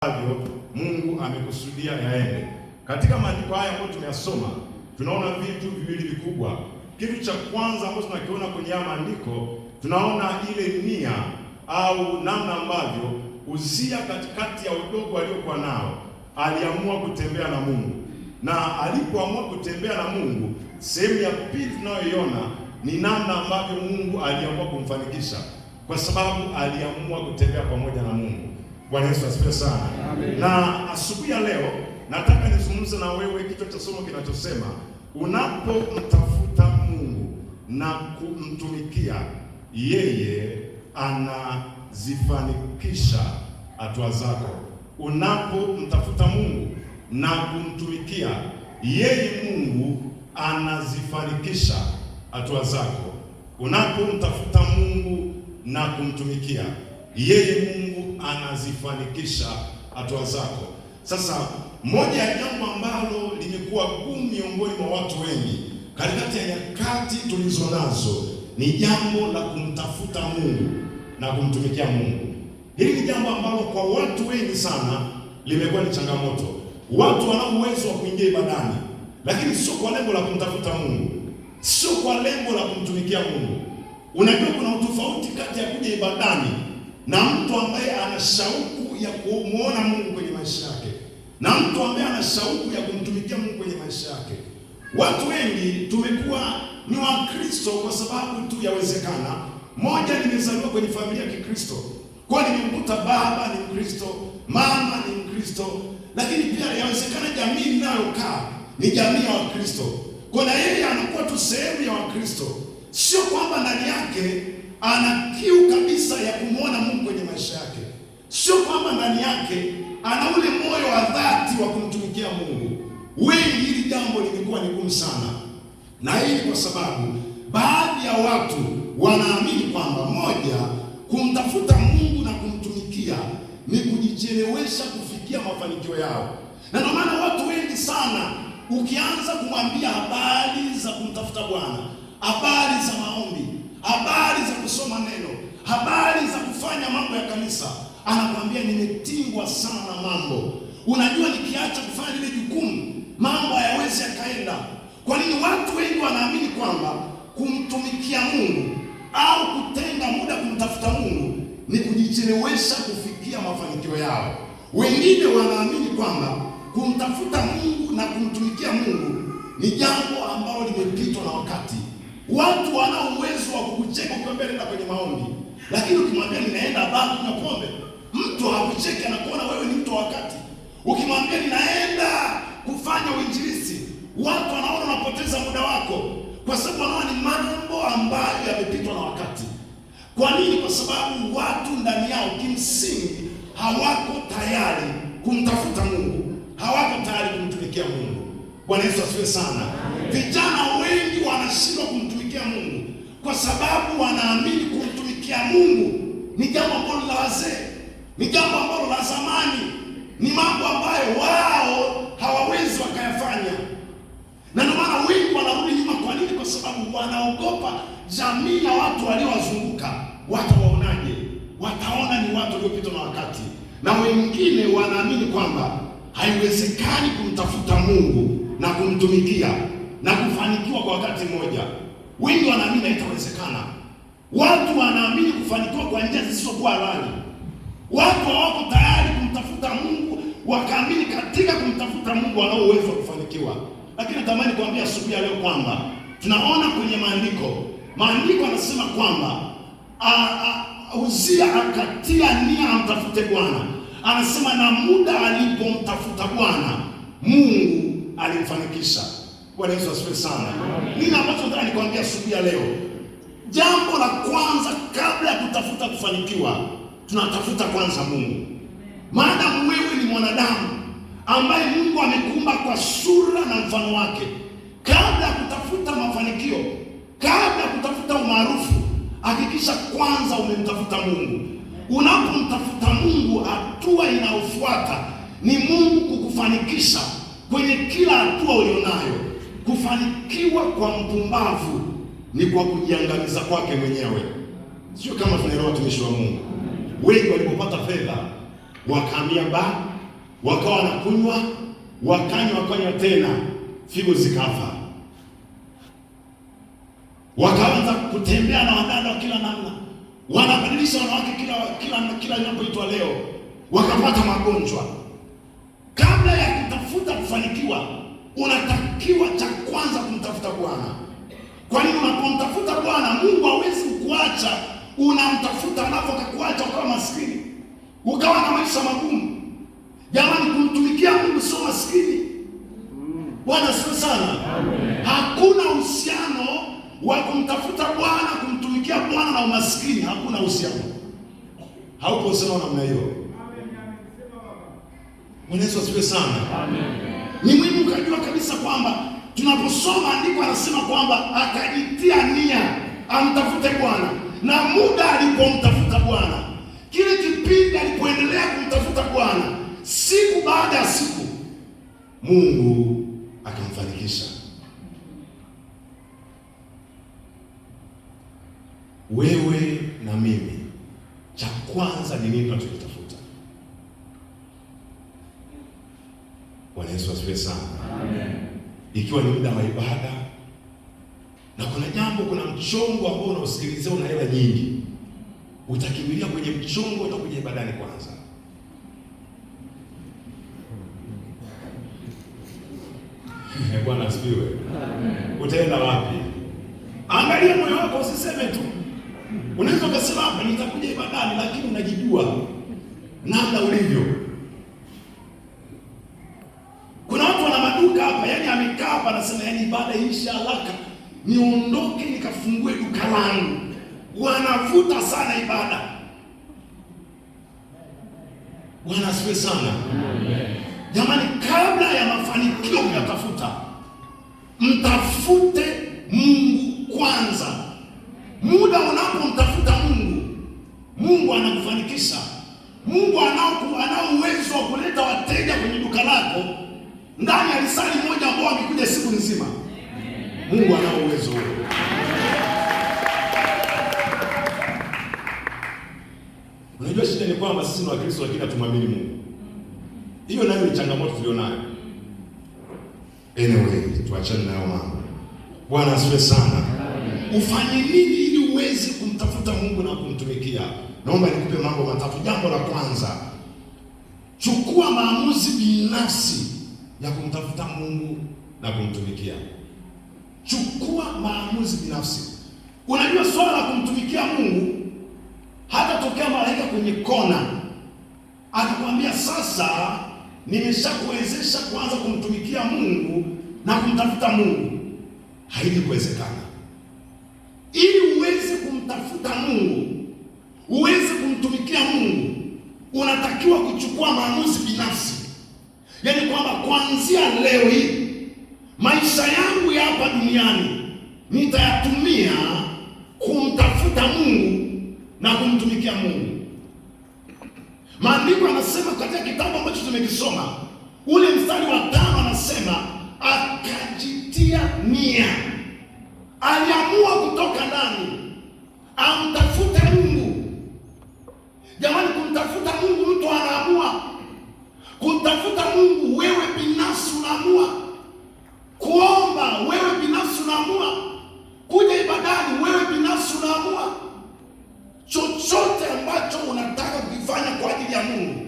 ambavyo Mungu amekusudia yaende. Katika maandiko haya ambayo tumeyasoma, tunaona vitu viwili vikubwa. Kitu cha kwanza ambacho tunakiona kwenye haya maandiko, tunaona ile nia au namna ambavyo Uzia katikati ya udogo aliokuwa nao aliamua kutembea na Mungu. Na alipoamua kutembea na Mungu, sehemu ya pili tunayoiona ni namna ambavyo Mungu aliamua kumfanikisha, kwa sababu aliamua kutembea pamoja na Mungu. Bwana Yesu asifiwe sana. Amen. Na asubuhi ya leo nataka nizungumze na wewe kichwa cha somo kinachosema unapomtafuta Mungu na kumtumikia yeye anazifanikisha hatua zako. Unapomtafuta Mungu na kumtumikia yeye, Mungu anazifanikisha hatua zako. Unapomtafuta Mungu na kumtumikia yeye, Mungu anazifanikisha hatua zako. Sasa moja ya jambo ambalo limekuwa gumu miongoni mwa watu wengi katikati ya nyakati tulizo nazo ni jambo la kumtafuta Mungu na kumtumikia Mungu. Hili ni jambo ambalo kwa watu wengi sana limekuwa ni changamoto. Watu wana uwezo wa kuingia ibadani, lakini sio kwa lengo la kumtafuta Mungu, sio kwa lengo la kumtumikia Mungu. Unajua kuna utofauti kati ya kuja ibadani na mtu ambaye ana shauku ya kumuona Mungu kwenye maisha yake, na mtu ambaye ana shauku ya kumtumikia Mungu kwenye maisha yake. Watu wengi tumekuwa ni Wakristo kwa sababu tu yawezekana, moja, nimezaliwa kwenye familia ya Kikristo, kwa nimemkuta baba ni Mkristo, mama ni Mkristo, lakini pia yawezekana jamii ninayokaa ni jamii ya Wakristo, kwa na yeye anakuwa tu sehemu ya Wakristo. Sio kwamba ndani yake ana kiu kabisa ya kumwona Mungu kwenye maisha yake, sio kwamba ndani yake ana ule moyo wa dhati wa kumtumikia Mungu. Wengi hili jambo limekuwa ni gumu sana, na hii ni kwa sababu baadhi ya watu wanaamini kwamba moja, kumtafuta Mungu na kumtumikia ni kujichelewesha kufikia mafanikio yao. Na ndio maana watu wengi sana ukianza kumwambia habari za kumtafuta Bwana, habari za maombi, habari za kusoma neno, habari za kufanya mambo ya kanisa, anakuambia nimetingwa sana na mambo. Unajua, nikiacha kufanya lile jukumu mambo hayawezi yakaenda. Kwa nini watu wengi wanaamini kwamba kumtumikia Mungu au kutenga muda kumtafuta Mungu ni kujichelewesha kufikia mafanikio yao? Wengine wanaamini kwamba kumtafuta Mungu na kumtumikia Mungu ni jambo ambalo limepitwa na wakati. Watu wanao uwezo wa kukucheka ukiwa mbele na kwenye maombi, lakini ukimwambia ninaenda baa kunywa pombe, mtu hakucheki, anakuona wewe ni mtu wa wakati. Ukimwambia ninaenda kufanya uinjilisti, watu wanaona unapoteza muda wako, kwa sababu wanaona ni mambo ambayo yamepitwa na wakati. Kwa nini? Kwa sababu watu ndani yao kimsingi hawako tayari kumtafuta Mungu, hawako tayari kumtumikia Mungu. Bwana Yesu asifiwe sana. Vijana wengi wanashindwa kumtumikia Mungu kwa sababu wanaamini kumtumikia Mungu ni jambo ambalo la wazee, ni jambo ambalo la zamani, ni mambo ambayo wao hawawezi wakayafanya. Na ndio maana wengi wanarudi nyuma. Kwa nini? Kwa sababu wanaogopa jamii ya watu waliowazunguka watawaonaje, wataona ni watu waliopitwa na wakati. Na wengine wanaamini kwamba haiwezekani kumtafuta Mungu na kumtumikia na kufanikiwa kwa wakati mmoja. Wengi wanaamini haitawezekana. Watu wanaamini kufanikiwa kwa njia zisizokuwa halali. Watu hawako tayari kumtafuta Mungu, wakaamini katika kumtafuta Mungu wanao uwezo wa kufanikiwa. Lakini natamani kuambia asubuhi ya leo kwamba tunaona kwenye maandiko anasema kwamba Uzia akatia nia amtafute Bwana. Anasema na muda alipomtafuta Bwana, Mungu alimfanikisha. Bwana Yesu asifiwe sana. Nini ambacho nataka nikwambia asubuhi ya leo? Jambo la kwanza, kabla ya kutafuta kufanikiwa, tunatafuta kwanza Mungu. Maadamu wewe ni mwanadamu ambaye Mungu amekuumba kwa sura na mfano wake, kabla ya kutafuta mafanikio, kabla ya kutafuta umaarufu, hakikisha kwanza umemtafuta Mungu. Unapomtafuta Mungu, hatua inayofuata ni Mungu kukufanikisha kwenye kila hatua ulionayo. Kufanikiwa kwa mpumbavu ni kwa kujiangamiza kwake mwenyewe. Sio kama tunaelewa watumishi wa Mungu. Wengi walipopata fedha wakahamia baa, wakawa wanakunywa, wakanywa tena, figo zikafa. Wakaanza kutembea na wadada wa kila namna, wanabadilisha wanawake kila inapoitwa leo, wakapata magonjwa. Kabla ya kutafuta kufanikiwa, unatakiwa cha kwanza kumtafuta Bwana. Kwa nini? Unapomtafuta Bwana, Mungu hawezi kukuacha unamtafuta alafu akakuacha ukawa maskini, ukawa na maisha magumu. Jamani, kumtumikia Mungu sio maskini. Bwana sio sana. Amen. Hakuna uhusiano wa kumtafuta Bwana, kumtumikia Bwana na umaskini. Hakuna uhusiano. Haupo uhusiano namna hiyo. Bwana Yesu asifiwe sana. Amen. Ni muhimu kujua kabisa kwamba tunaposoma andiko anasema kwamba akajitia nia amtafute Bwana, na muda alipomtafuta Bwana, kile kipindi alipoendelea kumtafuta Bwana, siku baada ya siku, Mungu akamfanikisha. Wewe na mimi, cha kwanza ni nini tunachokitafuta? Bwana Yesu asifiwe sana. Amen. Ikiwa ni muda wa ibada na kuna jambo, kuna mchongo ambao unaosikilizia una hela nyingi, utakimbilia kwenye mchongo, utakuja ibadani kwanza. Bwana asifiwe. Utaenda wapi? Angalia moyo wako, usiseme tu. Unaweza kusema hapa nitakuja ibadani, lakini unajijua namna ulivyo. Kuna watu wana maduka hapa, yani amekaa hapa anasema yani ibada iisha haraka niondoke nikafungue duka langu. Wanavuta sana ibada. Bwana asifiwe sana. Jamani, kabla ya mafanikio kuyatafuta, mtafute Mungu kwanza. Muda unapomtafuta Mungu, Mungu anakufanikisha. Mungu anao uwezo wa kuleta wateja kwenye duka lako ndani ya risali moja ambao wamekuja siku nzima. Mungu anao uwezo huo. Unajua shida ni kwamba sisi ni Wakristo lakini hatumwamini Mungu. Hiyo nayo ni changamoto tulionayo. Anyway, tuachane nayo mambo. Bwana asifiwe sana. Ufanye nini ili uweze kumtafuta Mungu na kumtumikia? Naomba nikupe mambo matatu. Jambo la kwanza, chukua maamuzi binafsi ya kumtafuta Mungu na kumtumikia. Chukua maamuzi binafsi. Unajua swala la kumtumikia Mungu, hata tokea malaika kwenye kona akikwambia sasa nimeshakuwezesha kuanza kumtumikia Mungu na kumtafuta Mungu, haiji kuwezekana. Ili uweze kumtafuta Mungu, uweze kumtumikia Mungu, unatakiwa kuchukua maamuzi binafsi. Yaani kwamba kuanzia leo hii maisha yangu ya hapa duniani nitayatumia kumtafuta Mungu na kumtumikia Mungu. Maandiko yanasema katika kitabu ambacho tumekisoma, ule mstari wa 5 anasema akajitia nia. Aliamua kutoka ndani amtafute Mungu. Jamani, kumtafuta Mungu mtu anaamua. Kumtafuta Mungu wewe binafsi unaamua. Kuomba wewe binafsi unaamua. Kuja ibadani wewe binafsi unaamua. Chochote ambacho unataka kufanya kwa ajili ya Mungu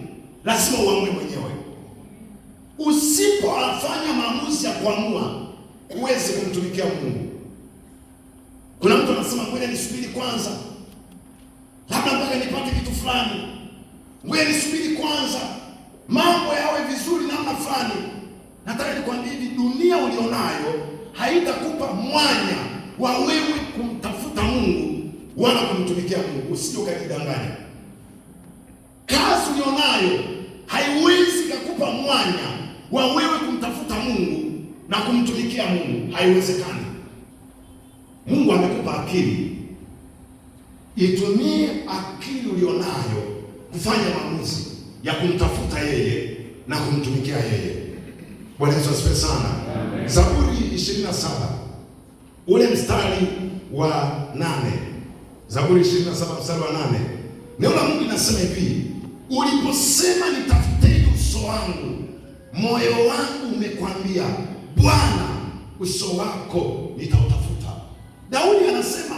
lazima uamue mwenyewe. Usipofanya maamuzi ya kuamua, huwezi kumtumikia Mungu. Kuna mtu anasema ngoja nisubiri kwanza, labda mpaka nipate kitu fulani. Ngoja nisubiri kwanza, mambo yawe vizuri namna fulani. Nataka nikwambie hivi, dunia ulionayo haitakupa mwanya wa wewe kumtafuta Mungu wala kumtumikia Mungu. Usije ukajidanganya. Kazi ulionayo haiwezi kukupa mwanya wa wewe kumtafuta Mungu na kumtumikia Mungu. Haiwezekani. Mungu amekupa akili. Itumie akili ulionayo kufanya maamuzi ya kumtafuta yeye na kumtumikia yeye. Bwana Yesu asifiwe sana. Amen. Zaburi 27 ule mstari wa 8. Zaburi 27 mstari wa 8. Neno la Mungu linasema hivi: uliposema nitafuteni uso wangu moyo wangu umekwambia Bwana, uso wako nitautafuta. Daudi anasema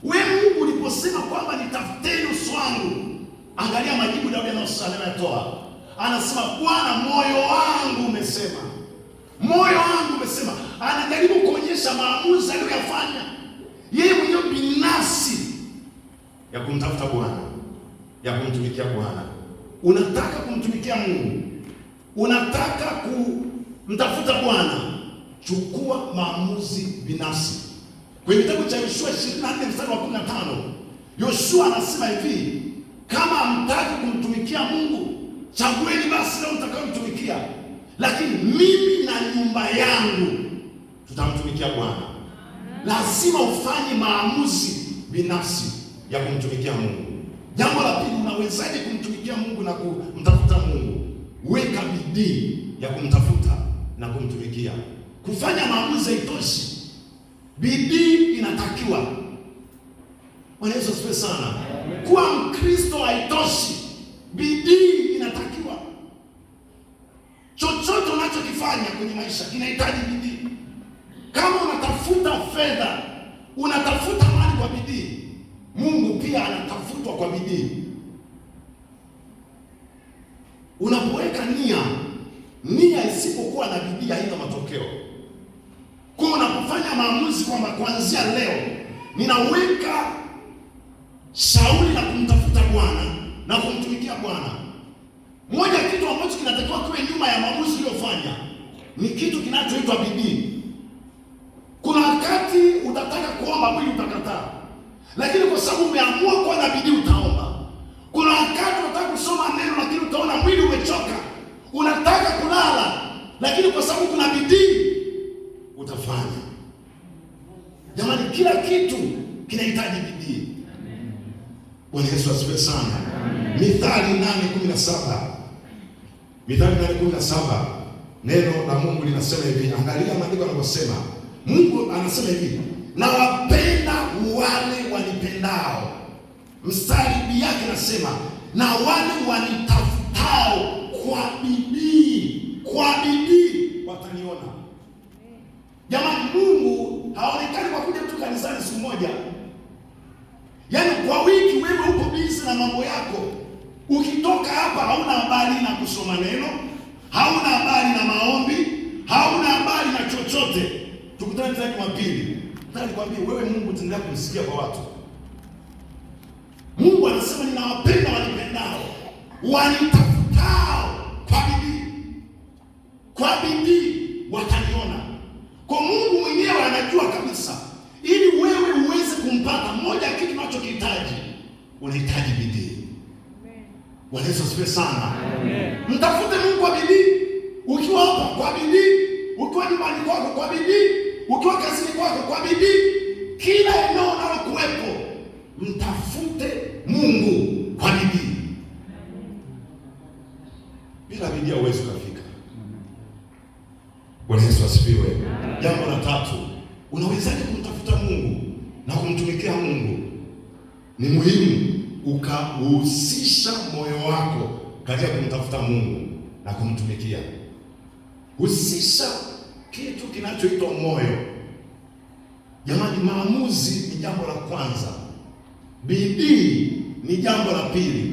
wewe Mungu uliposema kwamba nitafuteni uso wangu, angalia majibu Daudi anayotoa. Anasema Bwana, moyo wangu umesema. Moyo wangu umesema. Anajaribu kuonyesha maamuzi aliyoyafanya yeye mwenyewe binafsi ya kumtafuta Bwana, ya kumtumikia Bwana. Unataka kumtumikia Mungu, unataka kumtafuta Bwana, chukua maamuzi binafsi. Kwenye kitabu cha Yoshua 24 mstari wa 15, Yoshua anasema hivi, kama hamtaki kumtumikia Mungu, chagueni basi leo mtakayomtumikia, lakini mimi na nyumba yangu tutamtumikia Bwana. Lazima ufanye maamuzi binafsi ya kumtumikia Mungu. Jambo la pili, unawezaje kumtumikia Mungu na kumtafuta Mungu? Weka bidii ya kumtafuta na kumtumikia. Kufanya maamuzi haitoshi, bidii inatakiwa. Bwana Yesu asifiwe sana. Kuwa Mkristo haitoshi, bidii inatakiwa. Chochote unachokifanya kwenye maisha kinahitaji bidii. Kama unatafuta fedha, unatafuta mali kwa bidii, Mungu pia anatafutwa kwa bidii. Unapoweka nia isipokuwa na bidii haina matokeo. Kwa unapofanya maamuzi kwamba kuanzia leo ninaweka shauri la kumtafuta Bwana na kumtumikia Bwana, moja kitu ambacho kinatakiwa kiwe nyuma ya maamuzi uliyofanya ni kitu kinachoitwa bidii. Kuna wakati utataka kuomba, mwili utakataa, lakini kwa sababu umeamua kuwa na bidii utaomba. Kuna wakati unataka kusoma neno, lakini utaona mwili umechoka, unataka kulala, lakini kwa sababu kuna bidii utafanya. Jamani, kila kitu kinahitaji bidii. Bwana Yesu asifiwe sana. Mithali 8:17. Mithali 8:17, neno la Mungu linasema hivi, angalia maandiko yanavyosema. Mungu anasema hivi, na wapenda wale wanipendao. Mstari B yake nasema, na wale wanitafutao kwa bidii wataniona. Jamani, Mungu haonekani kwa kuja tu kanisani siku moja. Yaani kwa wiki wewe uko busy na mambo yako. Ukitoka hapa hauna habari na kusoma neno, hauna habari na maombi, hauna habari na chochote. Tukutane tena Jumapili. Nataka nikwambie wewe, Mungu utaendelea kumsikia kwa watu. Mungu anasema ninawapenda wanipendao, wanitafutao kwa bidii wataniona. Kwa Mungu mwenyewe anajua kabisa, ili wewe uweze kumpata, moja ya kitu unachokihitaji, unahitaji bidii. Bwana Yesu asifiwe sana. Mtafute Mungu kwa bidii. Ukiwa hapa kwa bidii, ukiwa nyumbani kwako kwa bidii, ukiwa kazini kwako kwa bidii, kila eneo unalokuwepo mtafute Mungu kwa bidii. Bila bidii hauwezi kufika. Bwana Yesu asifiwe. Jambo la tatu, unawezaje kumtafuta Mungu na kumtumikia Mungu? Ni muhimu ukahusisha moyo wako katika kumtafuta Mungu na kumtumikia. Husisha kitu kinachoitwa moyo. Jamani, maamuzi ni jambo la kwanza, bidii ni jambo la pili,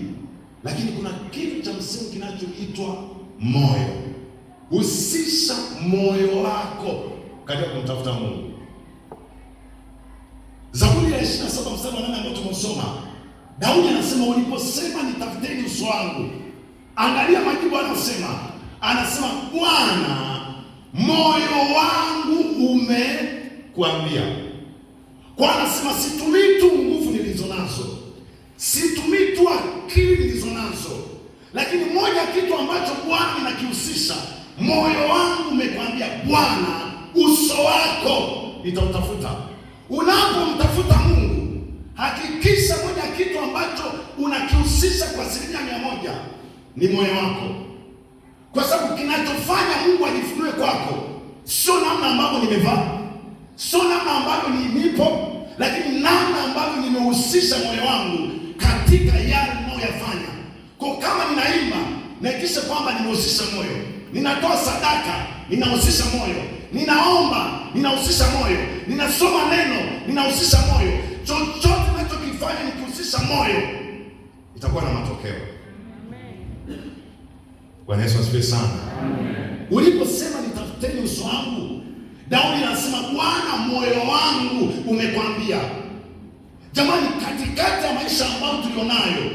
lakini kuna kitu cha msingi kinachoitwa moyo. Husisha moyo wako katika kumtafuta Mungu. Zaburi ya 27 mstari wa 8 ambao tumesoma, Daudi anasema uliposema nitafuteni uso wangu. Angalia majibu anasema. Anasema Bwana, moyo wangu umekuambia. Kwa anasema situmii tu nguvu nilizo nazo, situmii tu akili nilizo nazo, lakini moja kitu ambacho Bwana ninakihusisha, moyo wangu umekwambia Bwana, uso wako nitautafuta. Unapomtafuta Mungu, hakikisha moja kitu ambacho unakihusisha kwa 100% ni moyo wako. Kwa sababu kinachofanya Mungu ajifunue kwako sio namna ambavyo nimevaa, sio namna ambavyo nipo, lakini namna ambavyo nimehusisha moyo wangu katika yale ninayoyafanya. Kwa kama ninaimba nahakikisha kwamba nimehusisha moyo. Ninatoa sadaka, ninahusisha moyo. Ninaomba, ninahusisha moyo. Ninasoma neno, ninahusisha moyo. Chochote ninachokifanya nikihusisha moyo, itakuwa na matokeo. Bwana Yesu asifiwe sana. Uliposema nitafuteni uso wangu, Daudi anasema Bwana, moyo wangu umekwambia. Jamani, katikati ya maisha ambayo tulionayo,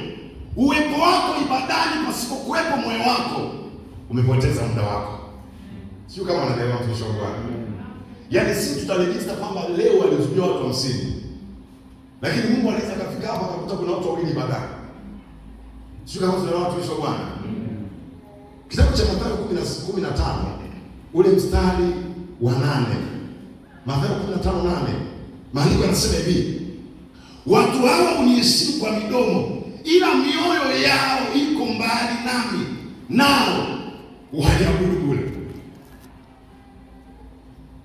uwepo wako ibadani pasipokuwepo moyo wako, umepoteza muda wako. Sio kama unaelewa mtumishi wa Bwana. Yaani sisi tutarejista kwamba leo walizujua watu 50. Lakini Mungu anaweza kafika hapa akakuta kuna watu wawili ibadani. Sio kama tunaelewa mtumishi wa Bwana. Kitabu cha Mathayo 15 ule mstari wa 8. Mathayo 15:8. Maandiko yanasema hivi: watu hawa huniheshimu kwa midomo, ila mioyo yao iko mbali nami, nao waniabudu bure.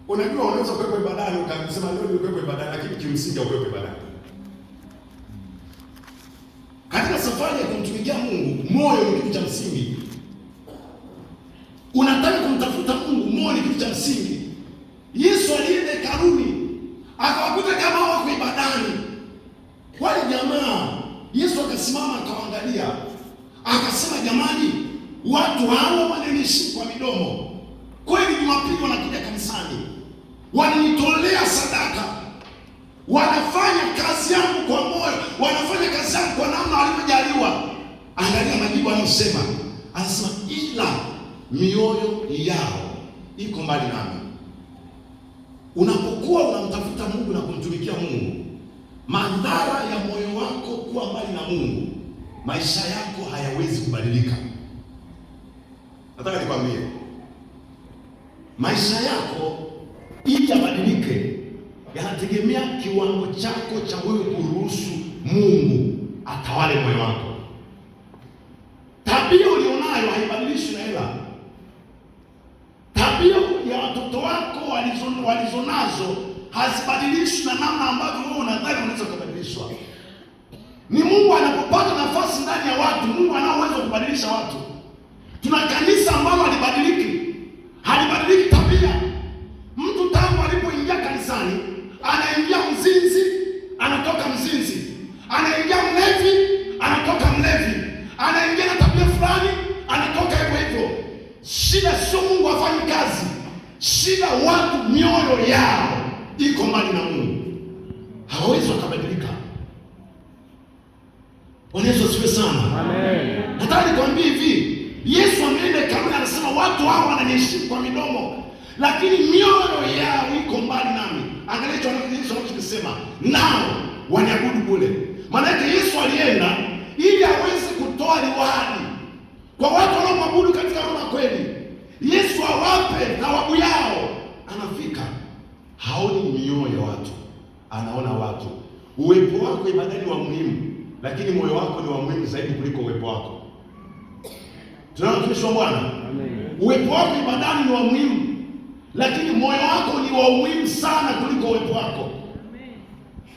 Unajua unaweza kuwepo ibadani ukasema leo nilikuwepo ibadani, lakini kimsingi haukuwepo ibadani. Katika safari ya kumtumikia Mungu, moyo ni kitu cha msingi. Unataka kumtafuta Mungu, moyo ni kitu cha msingi. Yesu alienda hekaluni, akawakuta jamaa wako ibadani. Wale jamaa, Yesu akasimama akawaangalia, akasema jamani, watu hawa wananiheshimu kwa midomo. Kweli Jumapili wanakuja kanisani, wananitolea sadaka, wanafanya kazi yangu kwa moyo, wanafanya kazi yangu kwa namna walivyojaliwa. Angalia majibu anayosema, anasema ila mioyo yao iko mbali nami. Unapokuwa unamtafuta Mungu na kumtumikia Mungu, madhara ya moyo wako kuwa mbali na Mungu, maisha yako hayawezi kubadilika. Nataka nikwambie, maisha yako ili yabadilike yanategemea kiwango chako cha wewe kuruhusu Mungu atawale moyo wako. Tabia ulionayo haibadilishwi na hela. Tabia ya watoto wako walizonazo hazibadilishwi na namna ambavyo wewe unadhani unaweza kubadilishwa. Ni Mungu anapopata nafasi ndani ya watu, Mungu ana uwezo kubadilisha watu. Tuna kanisa ambalo halibadiliki tabia. Mtu tangu alipoingia kanisani, anaingia mzinzi, anatoka mzinzi. Anaingia mlevi, anatoka mlevi. Anaingia na tabia fulani, anatoka hivyo hivyo. Shida sio Mungu hafanyi kazi. Shida watu mioyo yao iko mbali na Mungu. Hawawezi wakabadilika. Bwana Yesu asifiwe sana. Amen. Nataka nikwambie hivi, Yesu ameenda kabla, anasema watu hao wananiheshimu kwa midomo, lakini mioyo yao iko mbali nami. Angalia Yesu anachosema, nao waniabudu bure. Maana yake Yesu alienda ili aweze kutoa reward kwa watu wanaomwabudu katika roho na kweli. Yesu awape thawabu yao. Anafika, haoni mioyo ya watu, anaona watu. Uwepo wako ibadani wa muhimu, lakini moyo wako ni wa muhimu zaidi kuliko uwepo wako. Tunaona mtumishi wa Bwana. Uwepo wako ibadani ni wa muhimu, lakini moyo wako ni wa muhimu sana kuliko uwepo wako.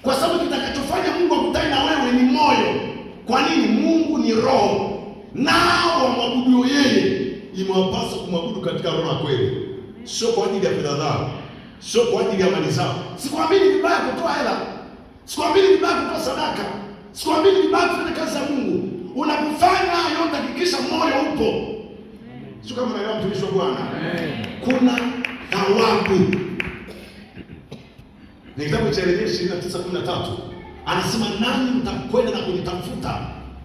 Kwa sababu kitakachofanya Mungu akutane na wewe ni moyo. Kwa nini? Mungu ni roho, nao wamwabudu yeye imewapasa kumwabudu katika roho na kweli, sio kwa ajili ya fedha zao, sio kwa ajili ya mali zao. Sikwambii vibaya kutoa hela, sikwambii vibaya kutoa sadaka, sikwambii vibaya kufanya kazi ya Mungu. Unapofanya yote hakikisha moyo upo. Sio kama unaelewa mtumishi wa Bwana. Kuna thawabu. Ni kitabu cha Yeremia 29:13. Anasema nani mtakwenda na kunitafuta,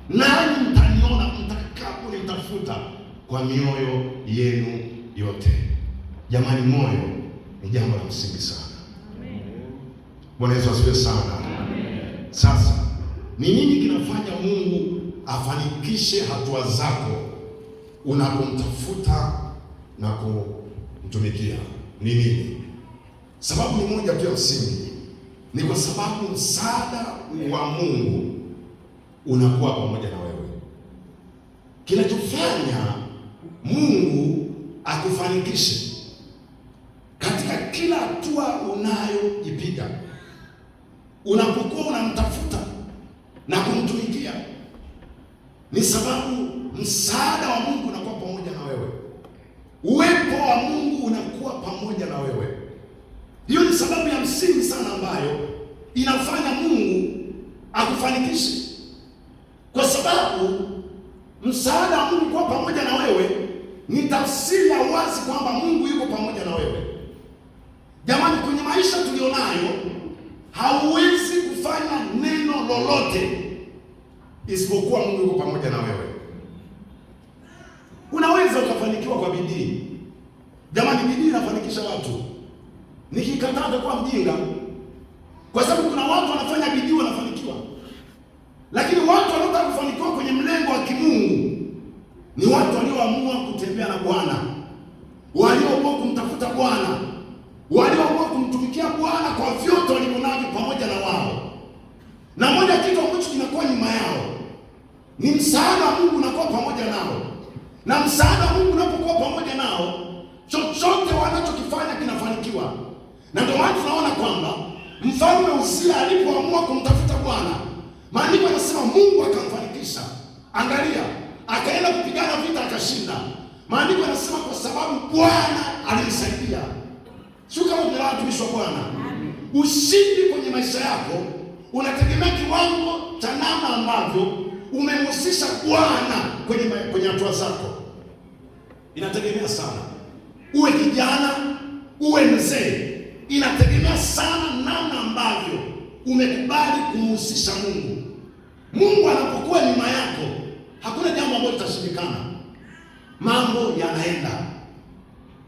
nani mtaniona mtakaponitafuta kwa mioyo yenu yote. Jamani, moyo ni jambo la msingi sana. Bwana Yesu asifiwe sana. Sasa ni nini kinafanya Mungu afanikishe hatua zako unapomtafuta na kumtumikia? Ni nini? Sababu ni moja tu ya msingi, ni kwa sababu msaada wa Mungu unakuwa pamoja na wewe. Kinachofanya Mungu akufanikishe katika kila hatua unayoipiga, unapokuwa unamtafuta na kumtumikia, ni sababu msaada wa Mungu uwepo wa Mungu unakuwa pamoja na wewe. Hiyo ni sababu ya msingi sana ambayo inafanya Mungu akufanikishe, kwa sababu msaada wa Mungu kuwa pamoja na wewe ni tafsiri ya wazi kwamba Mungu yuko pamoja na wewe. Jamani, kwenye maisha tulionayo hauwezi kufanya neno lolote isipokuwa Mungu yuko pamoja na wewe. Unaweza ukafanikiwa kwa bidii. Jamani, bidii inafanikisha watu. Nikikataa kwa mjinga, kwa sababu kuna watu wanafanya bidii wanafanikiwa. Lakini watu wanaotaka kufanikiwa kwenye mlengo wa kimungu ni watu walioamua kutembea na Bwana, walioamua kumtafuta Bwana, walioamua kumtumikia Bwana kwa vyote walivyonavyo pamoja na wao. Na moja kitu ambacho kinakuwa nyuma yao ni msaada wa Mungu unakuwa pamoja nao. Na msaada wa Mungu unapokuwa pamoja nao, chochote wanachokifanya kinafanikiwa. Na ndio maana tunaona kwamba Mfalme Uzia alipoamua kumtafuta Bwana, maandiko yanasema Mungu akamfanikisha. Angalia, akaenda kupigana vita akashinda. Maandiko yanasema kwa sababu Bwana alimsaidia. Sio kama vile watumishi wa Bwana. Ushindi kwenye maisha yako unategemea kiwango cha namna ambavyo umemhusisha Bwana kwenye hatua zako. Inategemea sana. Uwe kijana, uwe mzee, inategemea sana namna ambavyo umekubali kumhusisha Mungu. Mungu anapokuwa nyuma yako, hakuna jambo ambalo litashindikana. Mambo yanaenda.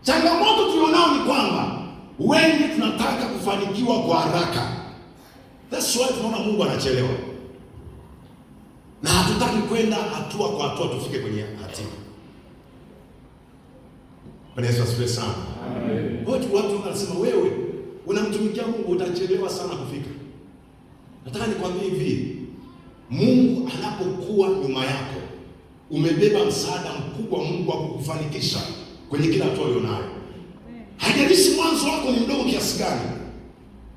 Changamoto tulionao ni kwamba wengi tunataka kufanikiwa kwa haraka. That's why tunaona Mungu anachelewa. Na hatutaki kwenda hatua kwa hatua tufike kwenye hatima. Bwana Yesu asifiwe sana. Amen. Watu wanasema wewe unamtumikia Mungu utachelewa sana kufika. Nataka nikwambie hivi, Mungu anapokuwa nyuma yako, umebeba msaada mkubwa Mungu wa kukufanikisha kwenye kila hatua ulionayo. Hajalishi mwanzo wako ni mdogo kiasi gani,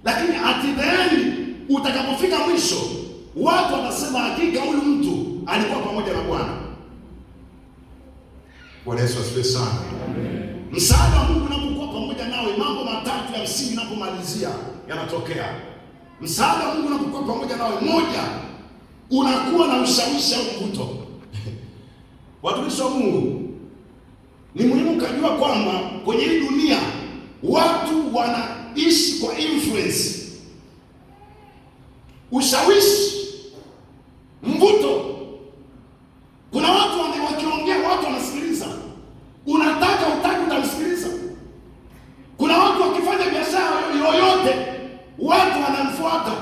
lakini at the end utakapofika mwisho, watu watasema hakika huyu mtu alikuwa pamoja na Bwana. Bwana Yesu asifiwe sana. Amen. Msaada wa Mungu unapokuwa pamoja nawe, mambo matatu ya msingi unapomalizia yanatokea. Msaada wa Mungu unapokuwa pamoja nawe, moja, unakuwa na ushawishi au mvuto. Watumishi wa Mungu, ni muhimu kujua kwamba kwenye hii dunia watu wanaishi kwa influence. Ushawishi, mvuto. Kuna watu wakiongea watu wanasikiliza. Unataka utaki utamsikiliza. Kuna watu wakifanya biashara yoyote watu wanamfuata.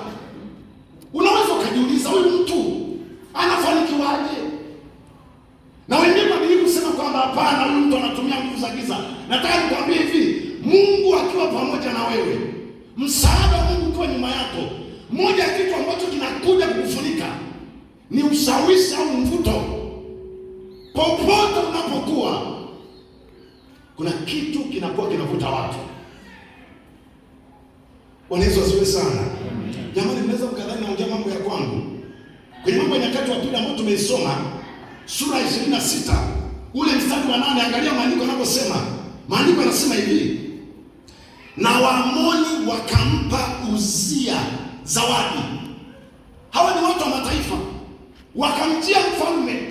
Unaweza ukajiuliza huyu mtu anafanikiwaje? Na wengine wanadai kusema kwamba hapana, huyu mtu anatumia nguvu za giza. Nataka nikwambie hivi, Mungu akiwa pamoja na wewe, msaada wa Mungu ukiwa nyuma yako, moja ya kitu ambacho kinakuja kukufunika ni ushawishi au mvuto. Popote unapokuwa, kuna kitu kinakuwa kinavuta watu. Bwana Yesu asifiwe sana. Jamani, mnaweza mkadhani naongea mambo ya kwangu. Kwenye Mambo ya Nyakati wa Pili ambayo tumeisoma sura 26 ule mstari wa 8, angalia maandiko yanaposema. Maandiko yanasema hivi: na Waamoni wakampa Uzia zawadi. Hawa ni watu wa mataifa, wakamjia mfalme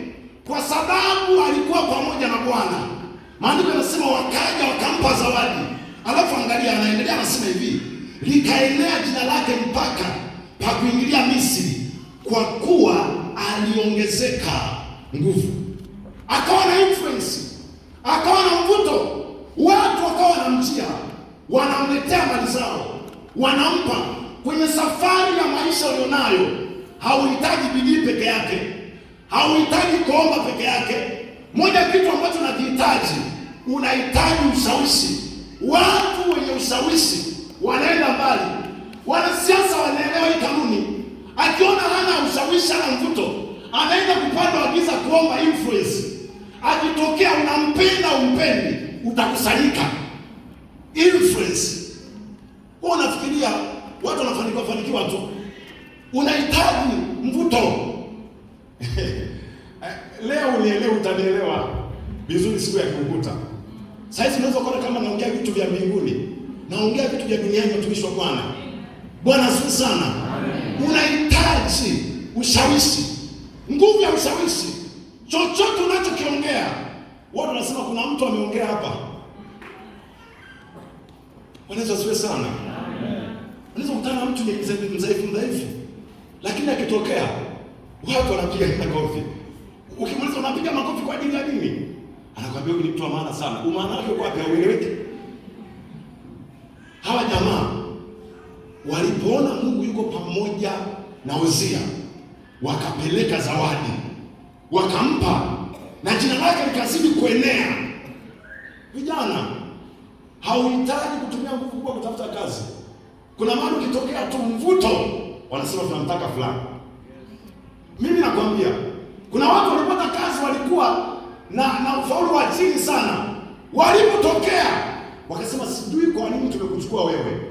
kwa sababu alikuwa pamoja na Bwana. Maandiko yanasema wakaja wakampa zawadi. Alafu angalia, anaendelea anasema hivi: likaenea jina lake mpaka pa kuingilia Misri, kwa kuwa aliongezeka nguvu. Akawa na influence, akawa na mvuto. Watu wakawa wanamjia, wanamletea mali zao, wanampa. Kwenye safari ya maisha ulionayo, hauhitaji bidii peke yake, hauhitaji kuomba peke yake. Moja kitu ambacho unahitaji, unahitaji ushawishi. Watu wenye ushawishi wanaenda mbali. Wanasiasa wanaelewa hii kanuni. Akiona hana ushawishi, hana mvuto, anaenda kupanda wagiza kuomba influence. Akitokea unampenda umpendi, utakusanyika influence. Wewe unafikiria watu wanafanikiwa tu, unahitaji mvuto. Leo unielewe, utanielewa vizuri siku ya kukuta. Sasa unaweza kuona kama naongea vitu vya mbinguni, naongea vitu vya duniani, watumishi wa Bwana. Bwana asifiwe sana. Unahitaji ushawishi, nguvu ya ushawishi. Chochote unachokiongea, watu wanasema kuna mtu ameongea hapa. Bwana asifiwe sana. Unaweza kukutana na mtu ni mdhaifu, lakini akitokea watu wanapiga makofi. Ukimuuliza unapiga makofi kwa ajili ya nini? Anakuambia huyu ni mtu wa maana sana. Umaana wake kwa wapi haueleweki. Hawa jamaa walipoona Mungu yuko pamoja na Uzia, wakapeleka zawadi, wakampa, na jina lake likazidi kuenea. Vijana, hauhitaji kutumia nguvu kubwa kutafuta kazi. Kuna mahali ukitokea tu mvuto, wanasema tunamtaka fulani. Mimi nakwambia, kuna watu walipata kazi walikuwa na ufaulu wa chini sana. Walipotokea wakasema sijui kwa nini tumekuchukua wewe,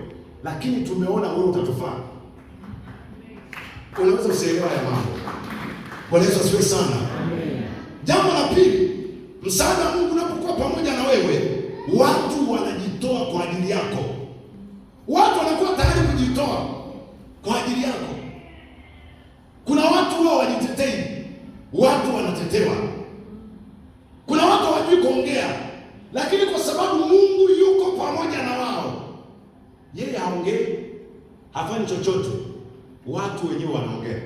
lakini tumeona wewe utatufaa. Unaweza usielewa ya mambo. Bwana Yesu asifiwe sana. Jambo la pili, msaada wa Mungu unapokuwa pamoja na wewe, watu wanajitoa kwa ajili yako. Watu wanakuwa tayari kujitoa kwa ajili yako. Kuna watu wao wajitetei, watu wanatetewa. Kuna watu hawajui kuongea, lakini kwa sababu Mungu yuko pamoja na wao, yeye haongei, hafanyi chochote, watu wenyewe wanaongea.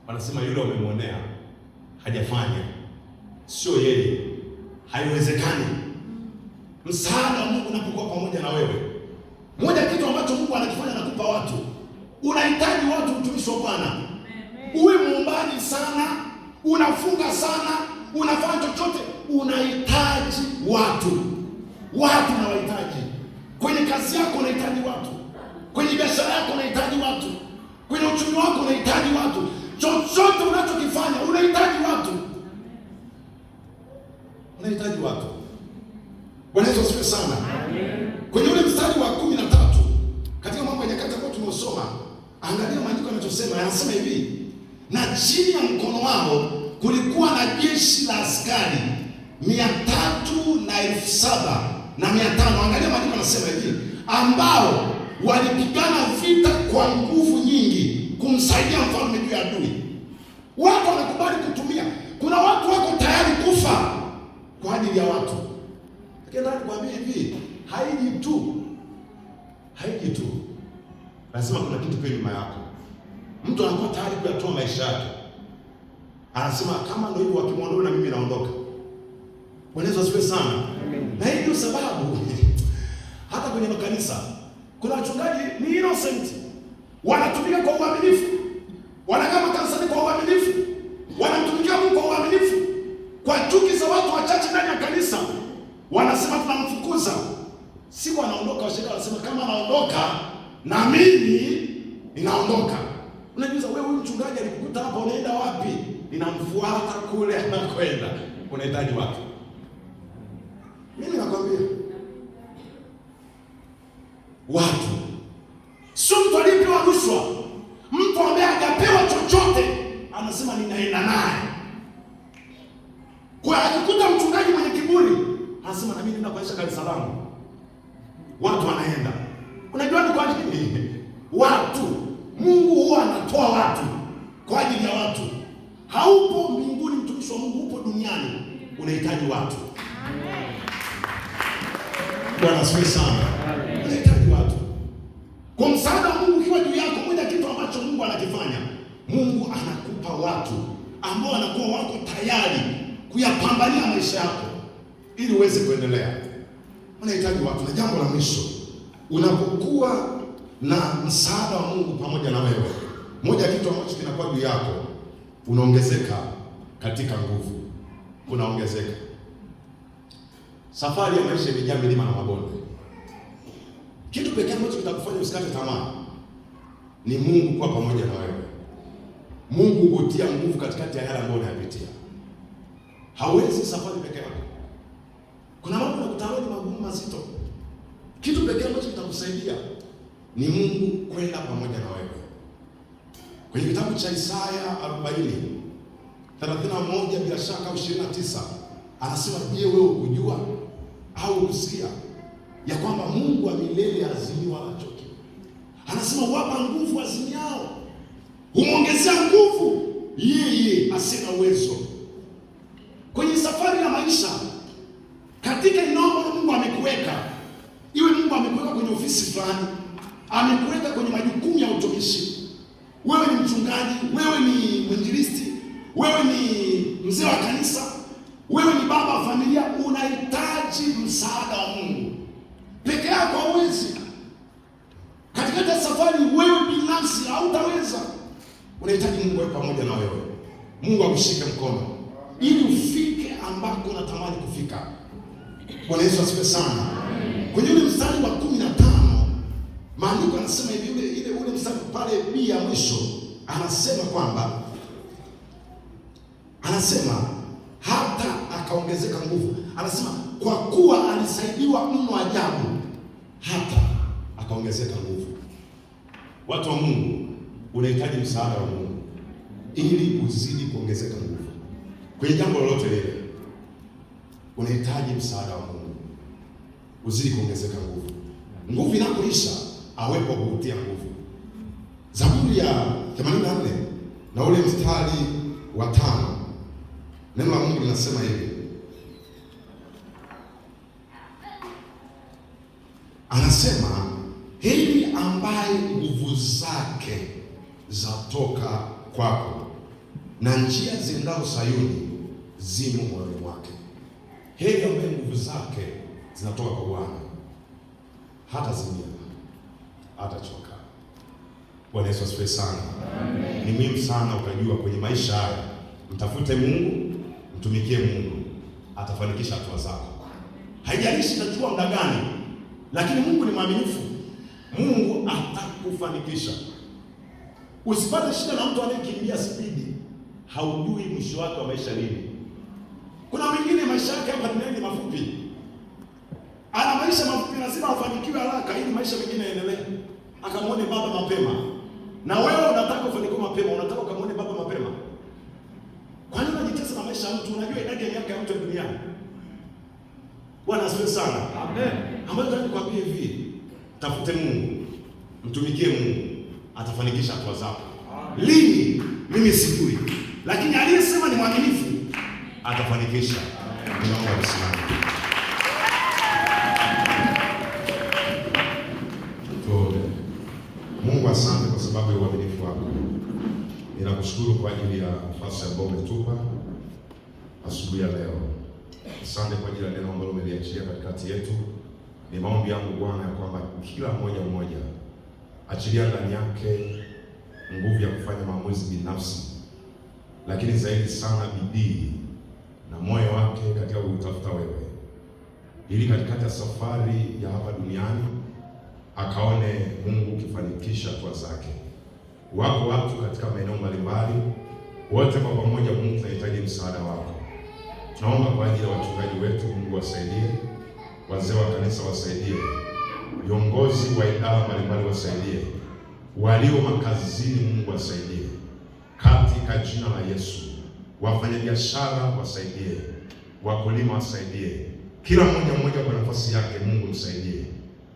Wanasema yule umemwonea, hajafanya, sio yeye, haiwezekani. Msaada wa Mungu unapokuwa pamoja na wewe, moja kitu ambacho Mungu anakifanya na kupa watu, unahitaji watu, mtumishi wa Bwana. Uwe muombaji sana, unafunga sana, unafanya chochote, unahitaji watu. Watu na wahitaji. Kwenye kazi yako unahitaji watu. Kwenye biashara yako unahitaji watu. Kwenye uchumi wako unahitaji watu. Chochote unachokifanya unahitaji watu. Unahitaji watu. Bwana Yesu asifiwe sana. Kwenye ule mstari wa 13 katika Mambo ya Nyakati ambao tumesoma, angalia maandiko yanachosema. Yanasema hivi, na chini ya mkono wao kulikuwa na jeshi la askari 307,500. Angalia maandiko yanasema hivi, ambao walipigana vita kwa nguvu nyingi kumsaidia mfalme juu ya adui. Watu wanakubali kutumia. Kuna watu wako tayari kufa kwa ajili ya watu. Lakini nataka kuambia hivi, haiji tu. Lazima kuna kitu kwa nyuma yako. Mtu anakuwa tayari kuyatoa maisha yake. Anasema kama ndio hivyo, wakimwondoa na mimi naondoka. Bwana Yesu asifiwe sana. Na hii ndio sababu hata kwenye makanisa kuna wachungaji ni innocent. Wanatumika kwa uaminifu. Wanakaa makanisani kwa uaminifu. Wanamtumikia Mungu kwa uaminifu. Kwa chuki za watu wachache ndani ya kanisa, wanasema tunamfukuza. Siku anaondoka, washirika wanasema kama anaondoka na mimi ninaondoka. Unajiuliza, wewe huyu mchungaji alikukuta hapa, unaenda wapi? Ninamfuata kule anakwenda. Unahitaji watu. Mimi nakwambia, watu. Sio mtu aliyepewa rushwa. Mtu ambaye hajapewa chochote anasema ninaenda naye. Kwa akikuta mchungaji mwenye kiburi, anasema na mimi nenda kuaisha kanisa langu. Watu wanaenda. Unajua ni kwa nini? Watu. Mungu huwa anatoa watu kwa ajili ya watu. Haupo mbinguni mtumishi wa Mungu, upo duniani, unahitaji watu. Amen. Bwana asifiwe sana. Unahitaji watu. Kwa msaada wa Mungu ukiwa juu yako, moja kitu ambacho Mungu anakifanya, Mungu anakupa watu ambao wanakuwa wako tayari kuyapambania maisha yako ili uweze kuendelea. Unahitaji watu. Na jambo la mwisho, unapokuwa na msaada wa Mungu pamoja na wewe, moja kitu ambacho kinakuwa juu yako, unaongezeka katika nguvu. Unaongezeka. Safari ya maisha imejaa milima na mabonde. Kitu pekee ambacho kitakufanya usikate tamaa ni Mungu kuwa pamoja na wewe. Mungu hutia nguvu katikati ya yale ambayo unayapitia. Hawezi safari peke yako. Kuna mambo unakutana magumu mazito. Kitu pekee ambacho kitakusaidia ni Mungu kwenda pamoja na wewe. Kwenye kitabu cha Isaya 40:31 bila shaka 29, anasema je, wewe ukujua au kusikia ya kwamba Mungu wa milele hazimii wala hachoki. Anasema wapa nguvu azimiao, humwongezea nguvu yeye asiye na uwezo. Kwenye safari ya maisha, katika eneo ambalo Mungu amekuweka, iwe Mungu amekuweka kwenye ofisi fulani, amekuweka kwenye majukumu ya utumishi, wewe ni mchungaji, wewe ni mwinjilisti, wewe ni mzee wa kanisa, wewe ni baba wa familia, unahitaji msaada wa Mungu. Peke yako hauwezi. Katikati ya safari wewe binafsi hautaweza. Unahitaji Mungu awe pamoja na wewe. Mungu akushike mkono ili ufike ambako unatamani kufika. Bwana Yesu asifiwe sana. Kwenye ule mstari wa 15 maandiko yanasema hivi, ule mstari pale B ya mwisho anasema kwamba hata akaongezeka nguvu. Anasema kwa kuwa alisaidiwa mno ajabu, hata akaongezeka nguvu. Watu wa Mungu, unahitaji msaada wa Mungu ili uzidi kuongezeka nguvu. Kwenye jambo lolote lile unahitaji msaada wa Mungu uzidi kuongezeka nguvu. Nguvu inapoisha awepo kukutia nguvu. Zaburi ya 84 na ule mstari wa 5, neno la Mungu linasema hivi. Anasema heri ambaye nguvu zake zatoka kwako na njia ziendao Sayuni zimo moyoni mwake. Heri ambaye nguvu zake zinatoka kwa Bwana, hata zimia, hata choka. Bwana Yesu asifiwe sana. Amen. Ni muhimu sana ukajua kwenye maisha haya, mtafute Mungu, mtumikie Mungu, atafanikisha hatua zako. Haijalishi itachukua muda gani, lakini Mungu ni mwaminifu. Mungu atakufanikisha. Usipate shida na mtu anayekimbia spidi, haujui mwisho wake wa maisha lini. Kuna wengine maisha yake hapa duniani mafupi. Ana maisha mafupi, lazima afanikiwe haraka ili maisha mengine yaendelee. Akamwone baba mapema. Na wewe unataka ufanikiwe mapema, unataka ukamwone baba mapema. Kwa nini unajitesa na maisha ya mtu? Unajua idadi ya miaka ya mtu duniani? Bwana asifiwe sana. Amen. Ambayo nataka nikwambie hivi, tafute Mungu, mtumikie Mungu, atafanikisha hatua zako. Lini? Mimi sijui. Lakini aliyesema ni mwaminifu, atafanikisha. Tunaomba usimame. Mungu, asante kwa sababu ya uaminifu wako. Ninakushukuru kwa ajili ya nafasi ambayo umetupa asubuhi ya leo. Asante kwa ajili ya neno ambalo umeliachia katikati yetu. Ni maombi yangu Bwana ya kwamba kila mmoja achilia ndani yake nguvu ya kufanya maamuzi binafsi, lakini zaidi sana bidii na moyo wake katika kutafuta wewe, ili katikati ya safari ya hapa duniani akaone Mungu ukifanikisha hatua zake. Wako watu katika maeneo mbalimbali, wote kwa pamoja Mungu tunahitaji msaada wako. Tunaomba kwa ajili ya wachungaji wetu, Mungu wasaidie, wazee wa kanisa wasaidie, viongozi wa idara mbalimbali wasaidie, walio makazini Mungu wasaidie, katika jina la Yesu. Wafanyabiashara wasaidie, wakulima wasaidie, kila mmoja kwa nafasi yake Mungu msaidie,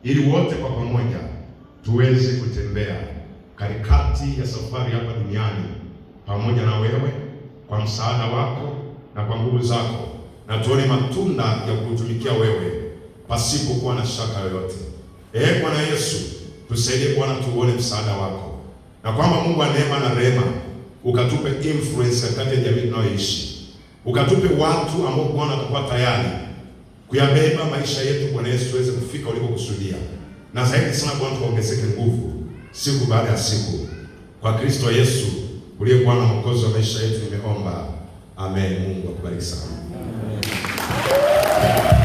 ili wote kwa pamoja tuweze kutembea katikati ya safari hapa duniani pamoja na wewe, kwa msaada wako na kwa nguvu zako, na tuone matunda ya kutumikia wewe pasipo kuwa na shaka yoyote. Bwana Yesu, tusaidie Bwana, tuone msaada wako, na kwamba Mungu wa neema na rehema ukatupe influence katika jamii tunayoishi, ukatupe watu ambao Bwana watakuwa tayari kuyabeba maisha yetu Bwana Yesu, tuweze kufika ulikokusudia, na zaidi sana Bwana tuongezeke nguvu siku baada ya siku, kwa Kristo Yesu uliye Bwana mwokozi wa maisha yetu nimeomba. Amen. Mungu akubariki sana. Amen.